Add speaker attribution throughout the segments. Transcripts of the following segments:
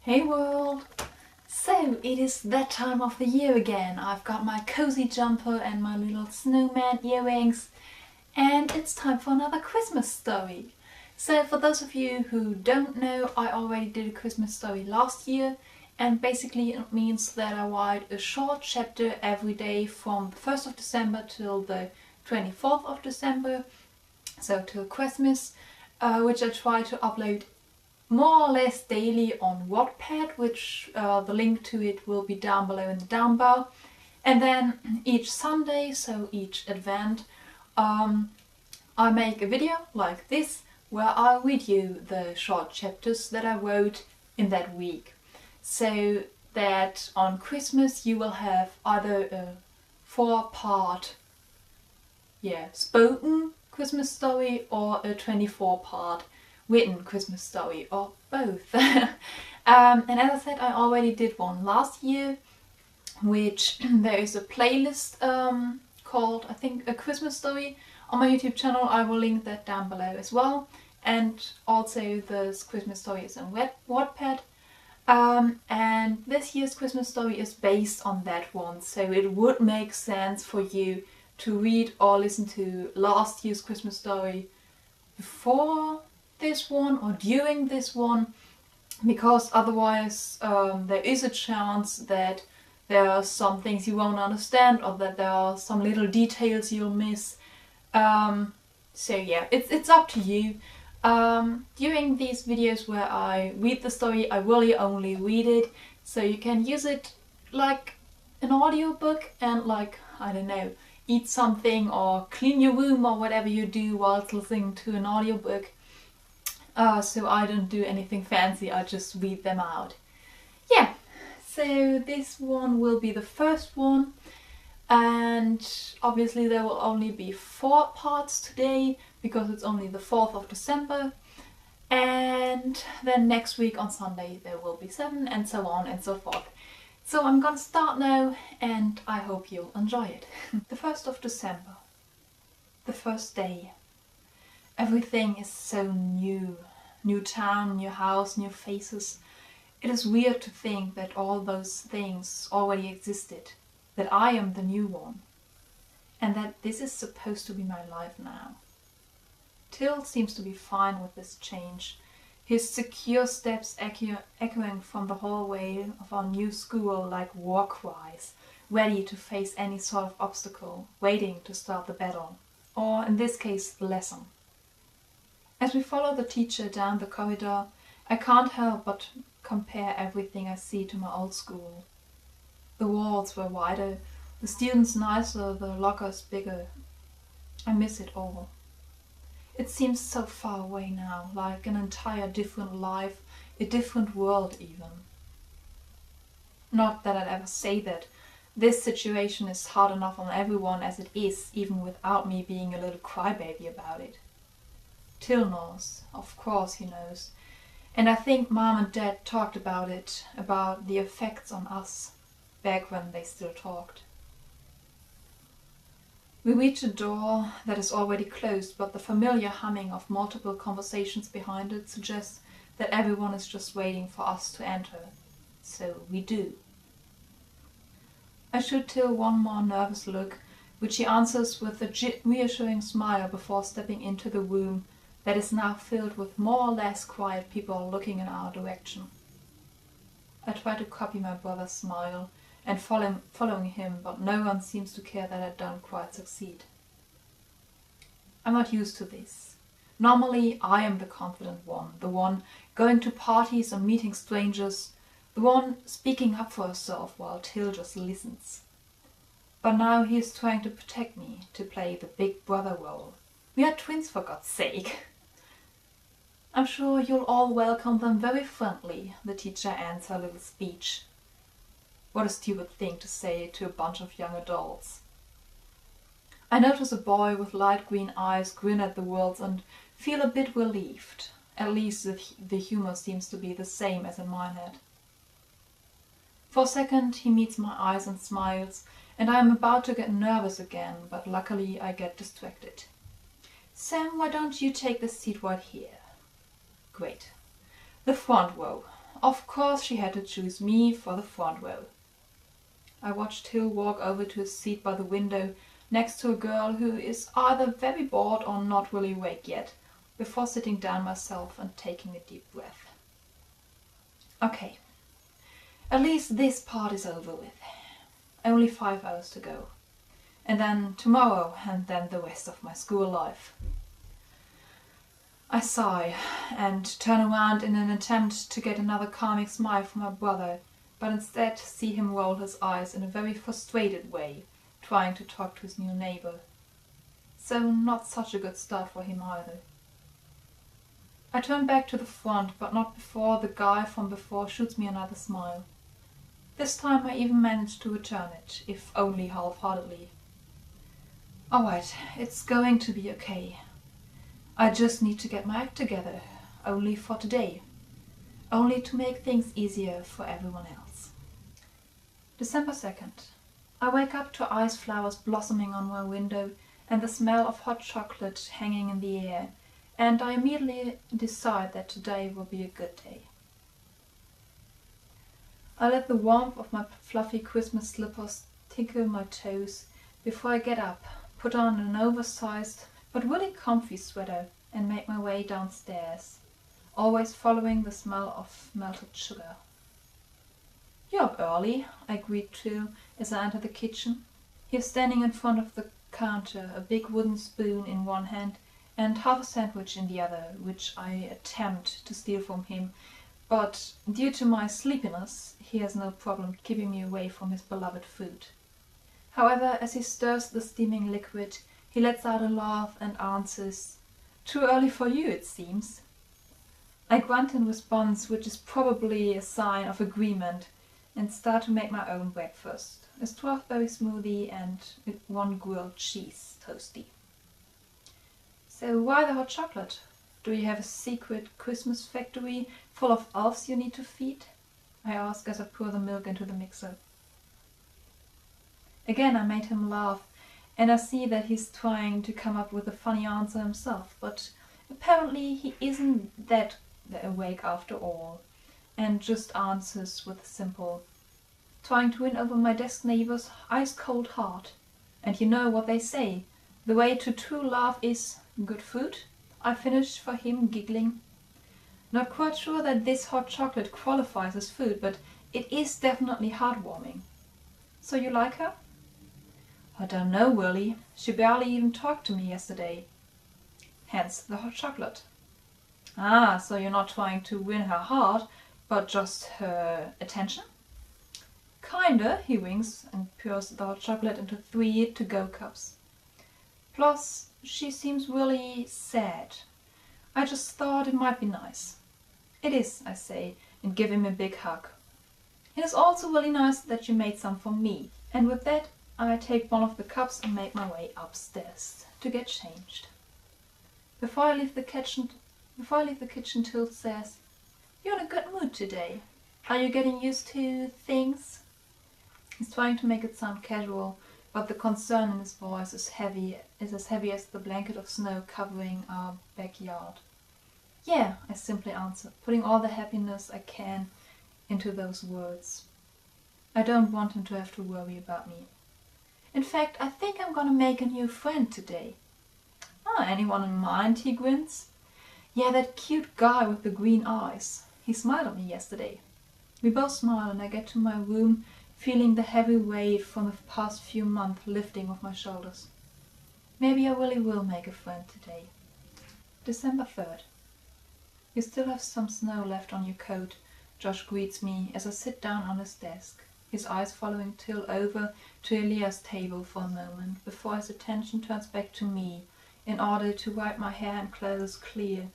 Speaker 1: Hey world! So it is that time of the year again. I've got my cozy jumper and my little snowman earrings, and it's time for another Christmas story. So for those of you who don't know, I already did a Christmas story last year, and basically it means that I write a short chapter every day from the 1st of December till the 24th of December, so till Christmas, which I try to upload more or less daily on WATTPAD, which the link to it will be down below in the down bar. And then each Sunday, so each Advent, I make a video like this where I read you the short chapters that I wrote in that week. So that on Christmas you will have either a 4-part spoken Christmas story or a 24-part written Christmas story, or both. And as I said, I already did one last year, which there is a playlist called, I think, A Christmas Story on my YouTube channel. I will link that down below as well. And also this Christmas story is on WATTPAD. And this year's Christmas story is based on that one, so it would make sense for you to read or listen to last year's Christmas story before this one or during this one, because otherwise there is a chance that there are some things you won't understand or that there are some little details you'll miss. So yeah, it's up to you. During these videos where I read the story, I really only read it, so you can use it like an audiobook and, like, I don't know, eat something or clean your room or whatever you do whilst listening to an audiobook. So I don't do anything fancy, I just read them out. Yeah, so this one will be the first one, and obviously there will only be 4 parts today because it's only the 4th of December, and then next week on Sunday there will be 7, and so on and so forth. So I'm gonna start now, and I hope you'll enjoy it. The 1st of December, the first day. Everything is so new. New town, new house, new faces. It is weird to think that all those things already existed, that I am the new one, and that this is supposed to be my life now. Till seems to be fine with this change, his secure steps echoing from the hallway of our new school like war cries, ready to face any sort of obstacle, waiting to start the battle, or in this case, the lesson. As we follow the teacher down the corridor, I can't help but compare everything I see to my old school. The walls were wider, the students nicer, the lockers bigger. I miss it all. It seems so far away now, like an entire different life, a different world even. Not that I'd ever say that. This situation is hard enough on everyone as it is, even without me being a little crybaby about it. Till knows, of course he knows, and I think Mom and Dad talked about it, about the effects on us, back when they still talked. We reach a door that is already closed, but the familiar humming of multiple conversations behind it suggests that everyone is just waiting for us to enter. So we do. I shoot Till one more nervous look, which he answers with a reassuring smile before stepping into the room that is now filled with more or less quiet people looking in our direction. I try to copy my brother's smile and following him, but no one seems to care that I don't quite succeed. I'm not used to this. Normally I am the confident one, the one going to parties and meeting strangers, the one speaking up for herself while Till just listens. But now he is trying to protect me, to play the big brother role. We are twins, for God's sake. I'm sure you'll all welcome them very friendly, the teacher ends her little speech. What a stupid thing to say to a bunch of young adults. I notice a boy with light green eyes grin at the words and feel a bit relieved. At least the humor seems to be the same as in mine had. For a second he meets my eyes and smiles, and I am about to get nervous again, but luckily I get distracted. Sam, why don't you take the seat right here? Great. The front row. of course she had to choose me for the front row. I watched Hill walk over to his seat by the window next to a girl who is either very bored or not really awake yet, before sitting down myself and taking a deep breath. Okay, at least this part is over with. Only 5 hours to go. And then tomorrow, and then the rest of my school life. I sigh and turn around in an attempt to get another calming smile from my brother, but instead see him roll his eyes in a very frustrated way, trying to talk to his new neighbor. So not such a good start for him either. I turn back to the front, but not before the guy from before shoots me another smile. This time I even manage to return it, if only half-heartedly. Alright, it's going to be okay. I just need to get my act together, only for today. Only to make things easier for everyone else. December 2nd. I wake up to ice flowers blossoming on my window and the smell of hot chocolate hanging in the air, and I immediately decide that today will be a good day. I let the warmth of my fluffy Christmas slippers tickle my toes before I get up, put on an oversized but really comfy sweater and make my way downstairs, always following the smell of melted sugar. "You're up early," I greet Phil as I enter the kitchen. He is standing in front of the counter, a big wooden spoon in one hand and half a sandwich in the other, which I attempt to steal from him, but due to my sleepiness, he has no problem keeping me away from his beloved food. However, as he stirs the steaming liquid, he lets out a laugh and answers, "Too early for you, it seems." I grunt in response, which is probably a sign of agreement, and start to make my own breakfast, a strawberry smoothie and 1 grilled cheese toastie. "So why the hot chocolate? Do you have a secret Christmas factory full of elves you need to feed?" I ask as I pour the milk into the mixer. Again I made him laugh, and I see that he's trying to come up with a funny answer himself, but apparently he isn't that awake after all, and just answers with a simple, "Trying to win over my desk neighbor's ice-cold heart. And you know what they say, the way to true love is good food?" I finished for him, giggling. Not quite sure that this hot chocolate qualifies as food, but it is definitely heartwarming. "So you like her?" "I don't know, really. She barely even talked to me yesterday." Hence the hot chocolate. "Ah, so you're not trying to win her heart, but just her attention?" "Kinda," he winks and pours the hot chocolate into 3 to-go cups. "Plus, she seems really sad. I just thought it might be nice." "It is," I say, and give him a big hug. "It is also really nice that you made some for me." And with that, I take one of the cups and make my way upstairs to get changed. Before I leave the kitchen, Till says, "You're in a good mood today. Are you getting used to things?" He's trying to make it sound casual, but the concern in his voice is as heavy as the blanket of snow covering our backyard. "Yeah," I simply answer, putting all the happiness I can into those words. I don't want him to have to worry about me. In fact, I think I'm gonna make a new friend today. "Ah, anyone in mind?" he grins. "Yeah, that cute guy with the green eyes. He smiled at me yesterday." We both smile and I get to my room, feeling the heavy weight from the past few months lifting off my shoulders. Maybe I really will make a friend today. December 3rd. "You still have some snow left on your coat," Josh greets me as I sit down on his desk, his eyes following Till over to Elia's table for a moment before his attention turns back to me in order to wipe my hair and clothes clear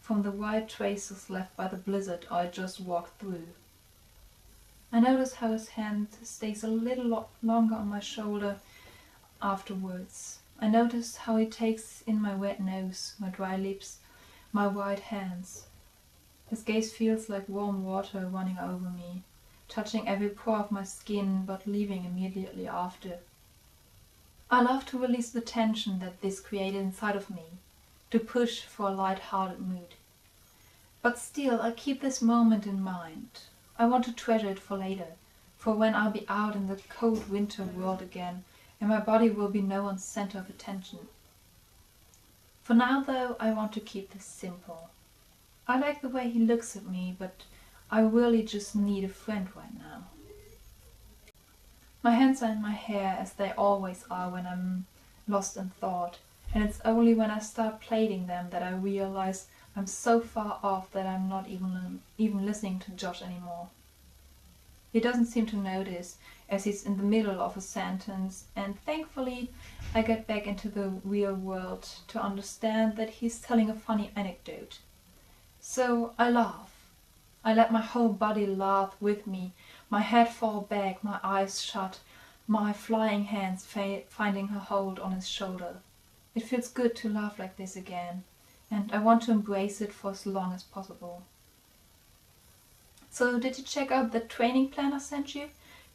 Speaker 1: from the white traces left by the blizzard I just walked through. I notice how his hand stays a little longer on my shoulder afterwards. I notice how he takes in my wet nose, my dry lips, my white hands. His gaze feels like warm water running over me, touching every pore of my skin but leaving immediately after. I love to release the tension that this created inside of me, to push for a light-hearted mood. But still, I keep this moment in mind. I want to treasure it for later, for when I'll be out in the cold winter world again, and my body will be no one's center of attention. For now, though, I want to keep this simple. I like the way he looks at me, but I really just need a friend right now. My hands are in my hair, as they always are when I'm lost in thought, and it's only when I start plaiting them that I realize I'm so far off that I'm not even listening to Josh anymore. He doesn't seem to notice, as he's in the middle of a sentence, and thankfully I get back into the real world to understand that he's telling a funny anecdote. So I laugh. I let my whole body laugh with me, my head fall back, my eyes shut, my flying hands finding a hold on his shoulder. It feels good to laugh like this again, and I want to embrace it for as long as possible. So did you check out the training plan I sent you?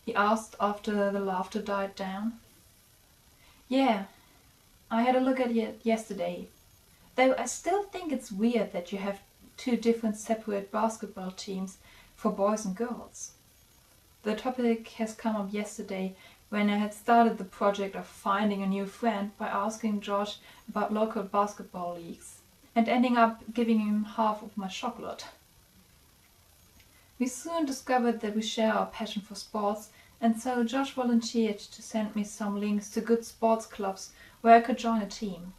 Speaker 1: He asked after the laughter died down. Yeah, I had a look at it yesterday. Though I still think it's weird that you have two different separate basketball teams for boys and girls. The topic has come up yesterday when I had started the project of finding a new friend by asking Josh about local basketball leagues and ending up giving him half of my chocolate. We soon discovered that we share our passion for sports, and so Josh volunteered to send me some links to good sports clubs where I could join a team.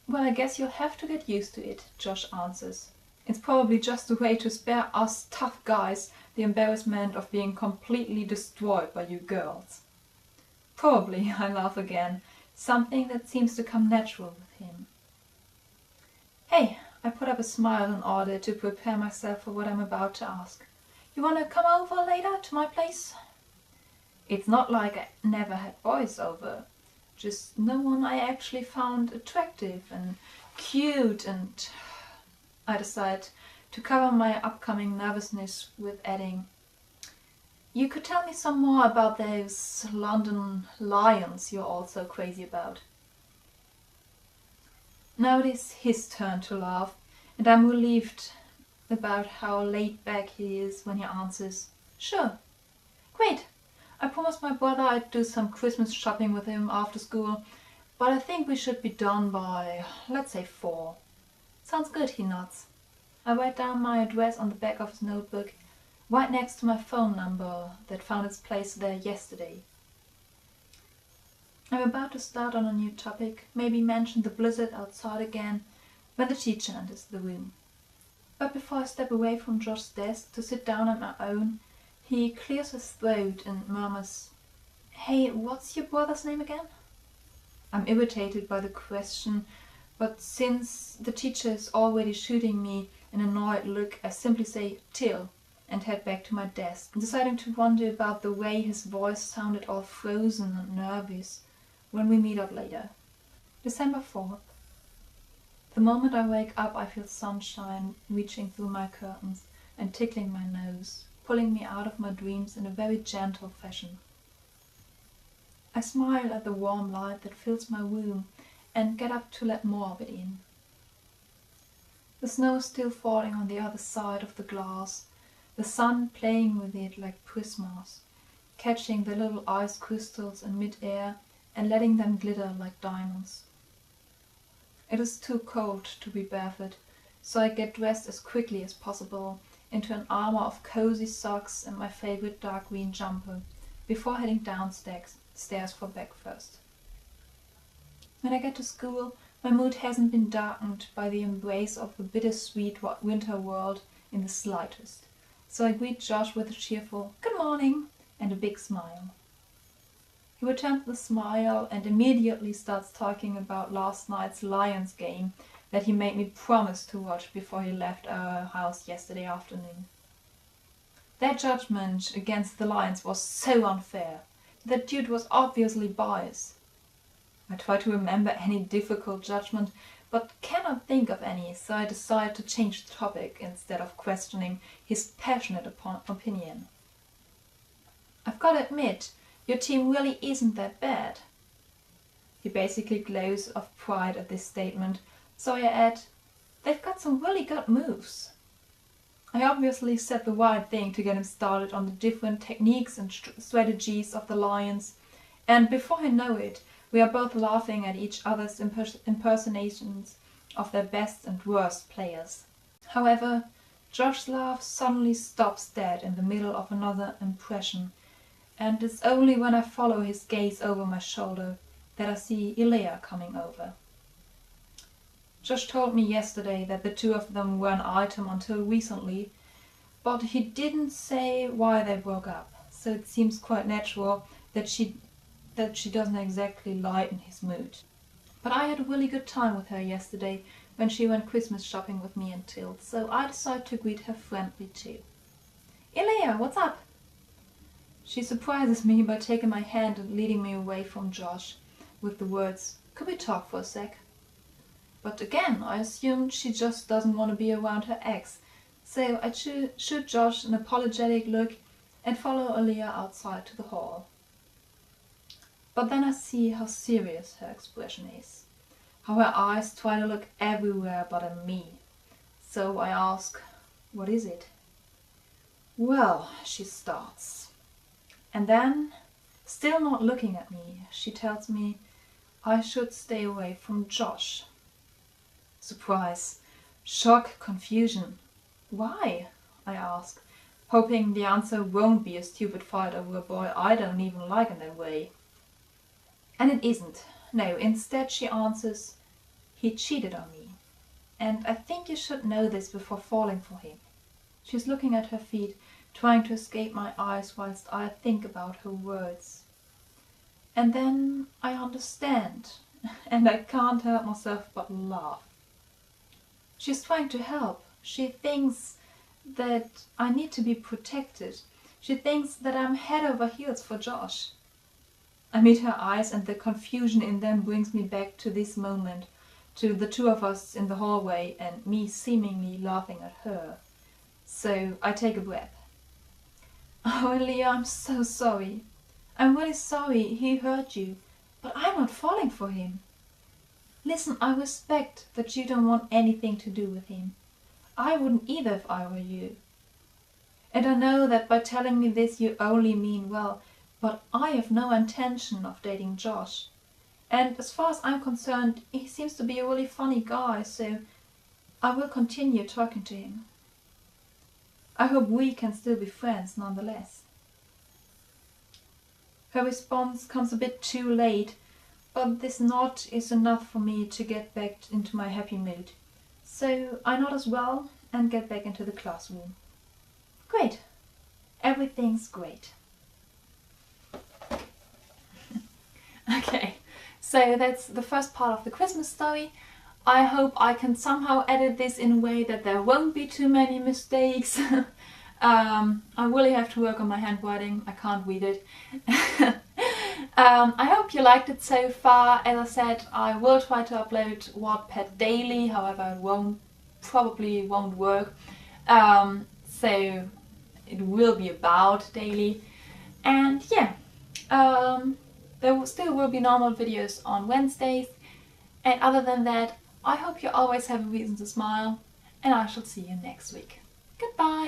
Speaker 1: Well, I guess you'll have to get used to it, Josh answers. It's probably just a way to spare us tough guys the embarrassment of being completely destroyed by you girls. Probably, I laugh again, something that seems to come natural with him. Hey, I put up a smile in order to prepare myself for what I'm about to ask. You want to come over later to my place? It's not like I never had boys over. Just no one I actually found attractive and cute, and I decide to cover my upcoming nervousness with adding, you could tell me some more about those London lions you're all so crazy about. Now it is his turn to laugh, and I'm relieved about how laid back he is when he answers, sure. Great. I promised my brother I'd do some Christmas shopping with him after school, but I think we should be done by, let's say, 4. Sounds good, he nods. I write down my address on the back of his notebook, right next to my phone number that found its place there yesterday. I'm about to start on a new topic, maybe mention the blizzard outside again, when the teacher enters the room. But before I step away from Josh's desk to sit down on my own, he clears his throat and murmurs, Hey, what's your brother's name again? I'm irritated by the question, but since the teacher is already shooting me an annoyed look, I simply say Till and head back to my desk, deciding to wonder about the way his voice sounded all frozen and nervous when we meet up later. December 4th. The moment I wake up, I feel sunshine reaching through my curtains and tickling my nose, pulling me out of my dreams in a very gentle fashion. I smile at the warm light that fills my room and get up to let more of it in. The snow is still falling on the other side of the glass, the sun playing with it like prismas, catching the little ice crystals in mid-air and letting them glitter like diamonds. It is too cold to be barefoot, so I get dressed as quickly as possible into an armor of cozy socks and my favorite dark green jumper before heading downstairs for breakfast. When I get to school, my mood hasn't been darkened by the embrace of the bittersweet winter world in the slightest, so I greet Josh with a cheerful "Good morning" and a big smile. He returns the smile and immediately starts talking about last night's Lions game that he made me promise to watch before he left our house yesterday afternoon. Their judgment against the Lions was so unfair. That dude was obviously biased. I try to remember any difficult judgment, but cannot think of any, so I decide to change the topic instead of questioning his passionate opinion. I've got to admit, your team really isn't that bad. He basically glows of pride at this statement, so I add, they've got some really good moves. I obviously said the right thing to get him started on the different techniques and strategies of the lions, and before I know it, we are both laughing at each other's impersonations of their best and worst players. However, Josh's laugh suddenly stops dead in the middle of another impression, and it's only when I follow his gaze over my shoulder that I see Ilea coming over. Josh told me yesterday that the two of them were an item until recently, but he didn't say why they broke up, so it seems quite natural that she doesn't exactly lighten his mood. But I had a really good time with her yesterday when she went Christmas shopping with me and Tilt, so I decided to greet her friendly too. Ilea, what's up? She surprises me by taking my hand and leading me away from Josh with the words, "Could we talk for a sec?" But again, I assumed she just doesn't want to be around her ex, so I shoot Josh an apologetic look and follow Ilea outside to the hall. But then I see how serious her expression is, how her eyes try to look everywhere but at me. So I ask, "What is it?" "Well," she starts. And then, still not looking at me, she tells me I should stay away from Josh. Surprise, shock, confusion. Why? I ask, hoping the answer won't be a stupid fight over a boy I don't even like in that way. And it isn't. No, instead she answers, "He cheated on me. And I think you should know this before falling for him." She's looking at her feet, trying to escape my eyes whilst I think about her words. And then I understand, and I can't help myself but laugh. She's trying to help. She thinks that I need to be protected. She thinks that I'm head over heels for Josh. I meet her eyes, and the confusion in them brings me back to this moment, to the two of us in the hallway and me seemingly laughing at her. So I take a breath. "Oh, Ilea, I'm so sorry. I'm really sorry he hurt you, but I'm not falling for him. Listen, I respect that you don't want anything to do with him. I wouldn't either if I were you. And I know that by telling me this you only mean well, but I have no intention of dating Josh. And as far as I'm concerned, he seems to be a really funny guy, so I will continue talking to him. I hope we can still be friends nonetheless." Her response comes a bit too late, but this nod is enough for me to get back into my happy mood. So I nod as well and get back into the classroom. Great. Everything's great. Okay, so that's the first part of the Christmas story. I hope I can somehow edit this in a way that there won't be too many mistakes. I really have to work on my handwriting. I can't read it. I hope you liked it so far. As I said, I will try to upload WATTPAD daily, however it probably won't work. So it will be about daily. And yeah, there still will be normal videos on Wednesdays. And other than that, I hope you always have a reason to smile, and I shall see you next week. Goodbye!